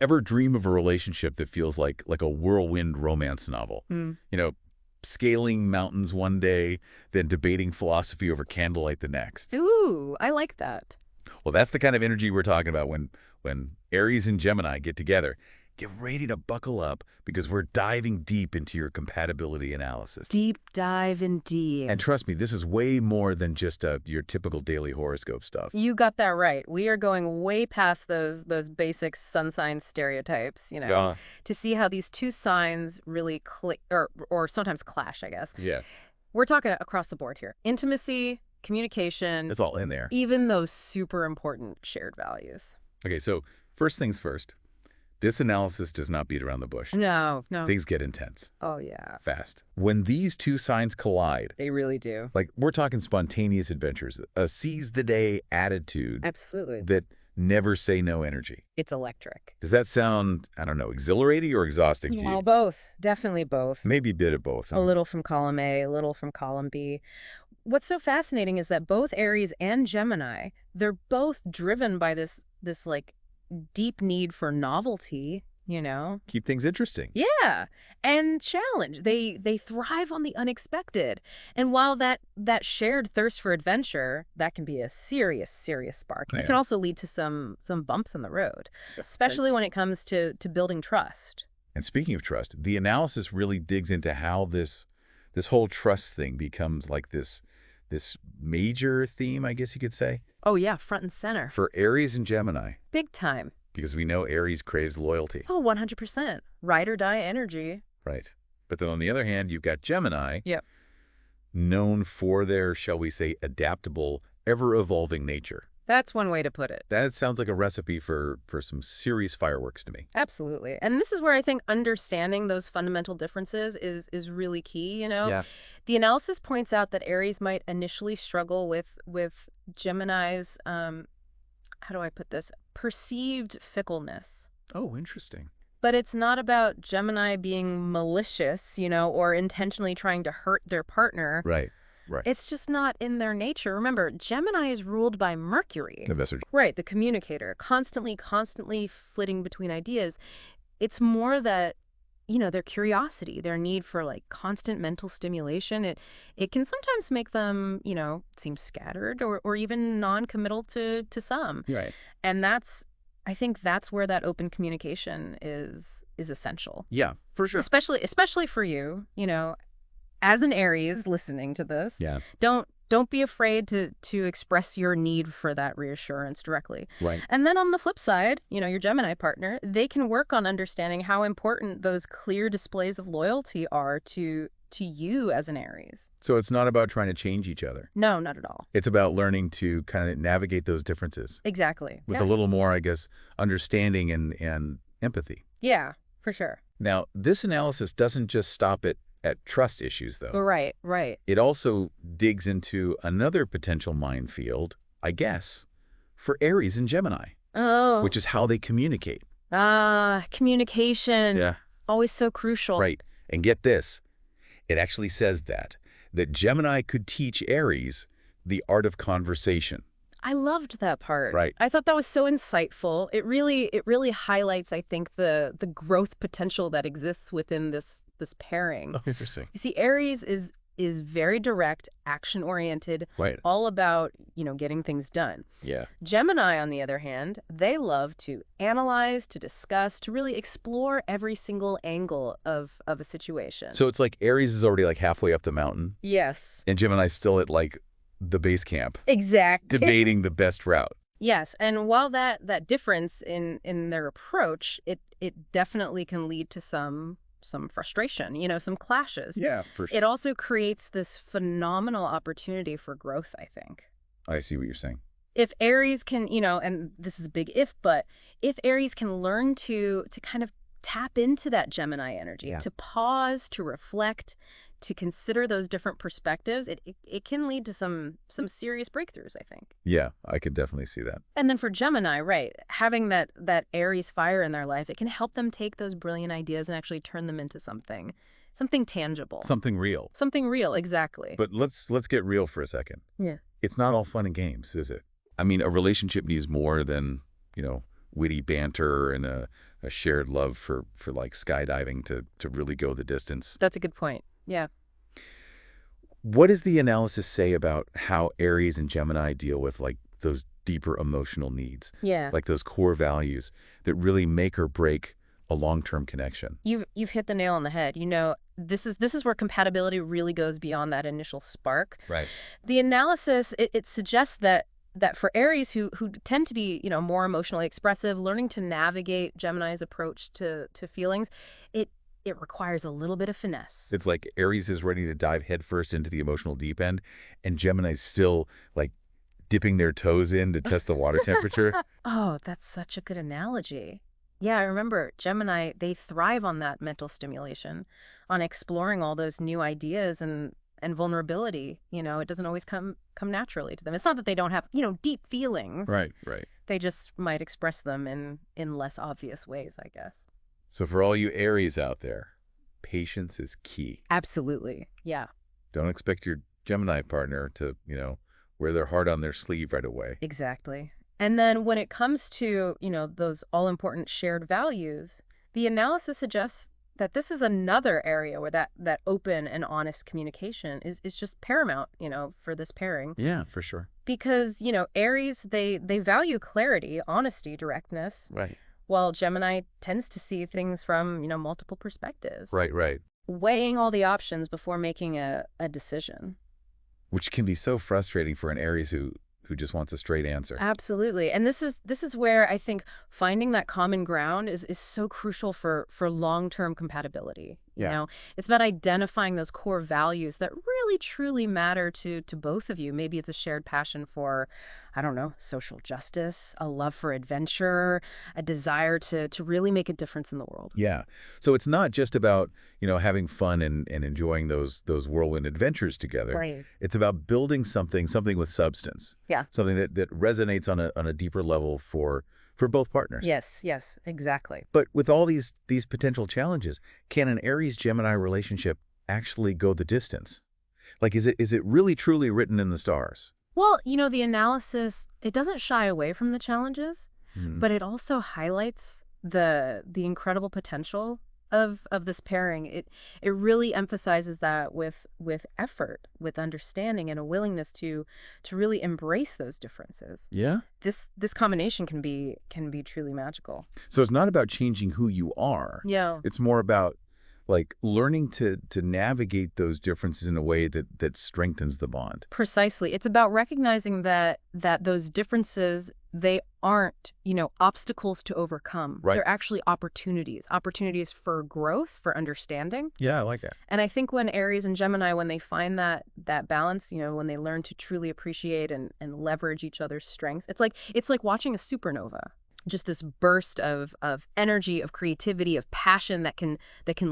Ever dream of a relationship that feels like a whirlwind romance novel? Mm. You know, scaling mountains one day, then debating philosophy over candlelight the next. Ooh, I like that. Well, that's the kind of energy we're talking about when Aries and Gemini get together. Get ready to buckle up because we're diving deep into your compatibility analysis. Deep dive indeed. And trust me, this is way more than just your typical daily horoscope stuff. You got that right. We are going way past those basic sun sign stereotypes, Yeah. to see how these two signs really click or sometimes clash, I guess. Yeah. We're talking across the board here. Intimacy, communication, It's all in there. even those super important shared values. Okay, so first things first. This analysis does not beat around the bush. No. Things get intense. Oh, yeah. Fast. When these two signs collide, They really do. like we're talking spontaneous adventures, a seize-the-day attitude Absolutely. that never say no energy. It's electric. Does that sound, I don't know, exhilarating or exhausting to Well, you? both. Definitely both. Maybe a bit of both. A little from column A, a little from column B. What's so fascinating is that both Aries and Gemini, they're both driven by this like deep need for novelty, Keep things interesting. Yeah, and challenge. They thrive on the unexpected. And while that shared thirst for adventure, that can be a serious spark. Yeah. It can also lead to some bumps in the road, especially when it comes to building trust. And speaking of trust, the analysis really digs into how this whole trust thing becomes like this major theme, I guess you could say, Oh yeah, front and center. for Aries and Gemini, Big time. because we know Aries craves loyalty. Oh, 100%. Ride or die energy. Right. But then on the other hand, you've got Gemini, Yep. known for their, shall we say, adaptable, ever-evolving nature. That's one way to put it. That sounds like a recipe for some serious fireworks to me. Absolutely. And this is where I think understanding those fundamental differences is really key, Yeah. The analysis points out that Aries might initially struggle with Gemini's, how do I put this, perceived fickleness. Oh, interesting. But it's not about Gemini being malicious, or intentionally trying to hurt their partner. Right. Right. It's just not in their nature. Remember, Gemini is ruled by Mercury. The messenger. Right, the communicator, constantly flitting between ideas. It's more that, their curiosity, their need for like constant mental stimulation, it can sometimes make them, seem scattered or even non-committal to some. Right. And I think that's where that open communication is essential. Yeah, for sure. Especially for you, as an Aries listening to this. Yeah. Don't be afraid to express your need for that reassurance directly. Right. And then on the flip side, your Gemini partner, they can work on understanding how important those clear displays of loyalty are to you as an Aries. So it's not about trying to change each other. No, not at all. It's about learning to kind of navigate those differences Exactly. with Yeah. a little more, I guess, understanding and empathy. Yeah, for sure. Now, this analysis doesn't just stop at trust issues, though. Right. It also digs into another potential minefield, I guess, for Aries and Gemini, Oh. which is how they communicate. Communication. Yeah. Always so crucial. Right. And get this. It actually says that Gemini could teach Aries the art of conversation. I loved that part. Right. I thought that was so insightful. It really highlights, I think, the growth potential that exists within this pairing. Oh, interesting. You see, Aries is very direct, action-oriented, Right. all about, getting things done. Yeah. Gemini, on the other hand, they love to analyze, to discuss, to really explore every single angle of a situation. So it's like Aries is already like halfway up the mountain, Yes. and Gemini's still at like the base camp, Exactly. debating the best route. Yes, and while that difference in their approach, it definitely can lead to some frustration, some clashes. Yeah, for sure. It also creates this phenomenal opportunity for growth, I think. I see what you're saying. If Aries can, and this is a big if, but if Aries can learn to kind of tap into that Gemini energy, Yeah. to pause, to reflect, to consider those different perspectives, it can lead to some serious breakthroughs, I think. Yeah, I could definitely see that. And then for Gemini, right, having that Aries fire in their life, it can help them take those brilliant ideas and actually turn them into something tangible. Something real. Something real, exactly. But let's get real for a second. Yeah. It's not all fun and games, is it? I mean, a relationship needs more than, witty banter and a shared love for like skydiving to really go the distance. That's a good point. Yeah. What does the analysis say about how Aries and Gemini deal with like those deeper emotional needs, Yeah. like those core values that really make or break a long-term connection? You've hit the nail on the head. This is where compatibility really goes beyond that initial spark. Right. The analysis, it suggests that for Aries who tend to be, more emotionally expressive, learning to navigate Gemini's approach to feelings, it requires a little bit of finesse. It's like Aries is ready to dive headfirst into the emotional deep end, and Gemini's still like dipping their toes in to test the water temperature. Oh, that's such a good analogy. Yeah, I remember Gemini, they thrive on that mental stimulation, on exploring all those new ideas and vulnerability. It doesn't always come naturally to them. It's not that they don't have, deep feelings. Right, right. They just might express them in less obvious ways, I guess. So for all you Aries out there, patience is key. Absolutely. Yeah. Don't expect your Gemini partner to, wear their heart on their sleeve right away. Exactly. And then when it comes to, those all-important shared values, the analysis suggests that this is another area where that open and honest communication is just paramount, for this pairing. Yeah, for sure. Because, Aries, they value clarity, honesty, directness, Right. while Gemini tends to see things from, multiple perspectives. Right, right. Weighing all the options before making a decision. Which can be so frustrating for an Aries who just wants a straight answer. Absolutely. And this is where I think finding that common ground is so crucial for long-term compatibility. Yeah. It's about identifying those core values that really truly matter to both of you. Maybe it's a shared passion for, I don't know, social justice, a love for adventure, a desire to really make a difference in the world. Yeah. So it's not just about, having fun and enjoying those whirlwind adventures together. Right. It's about building something with substance. Yeah. Something that resonates on a deeper level for both partners. Yes, exactly. But with all these potential challenges, can an Aries-Gemini relationship actually go the distance? Like, is it really truly written in the stars? Well, the analysis, it doesn't shy away from the challenges, Mhm. but it also highlights the incredible potential of this pairing. It really emphasizes that with effort, with understanding, and a willingness to really embrace those differences. Yeah. This combination can be truly magical. So it's not about changing who you are. Yeah. It's more about like learning to navigate those differences in a way that strengthens the bond. Precisely. It's about recognizing that those differences, they aren't, obstacles to overcome. Right. They're actually opportunities for growth, for understanding. Yeah, I like that. And I think when Aries and Gemini, when they find that balance, when they learn to truly appreciate and leverage each other's strengths, it's like watching a supernova. Just this burst of energy, of creativity, of passion that can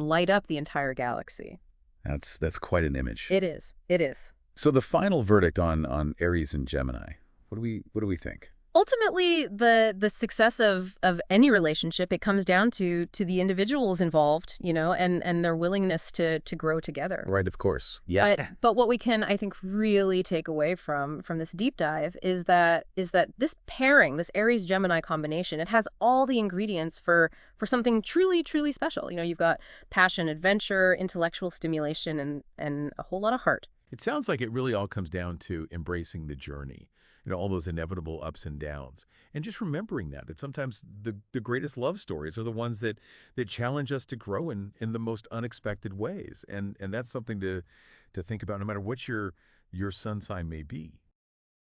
light up the entire galaxy. That's quite an image. It is. It is. So the final verdict on Aries and Gemini, what do we think? Ultimately, the success of any relationship, it comes down to the individuals involved, and their willingness to grow together. Right, of course. Yeah. But what we can, I think, really take away from this deep dive is that this pairing, this Aries-Gemini combination, it has all the ingredients for something truly, truly special. You've got passion, adventure, intellectual stimulation, and a whole lot of heart. It sounds like it really all comes down to embracing the journey, all those inevitable ups and downs. And just remembering that sometimes the greatest love stories are the ones that challenge us to grow in the most unexpected ways. And that's something to think about no matter what your sun sign may be.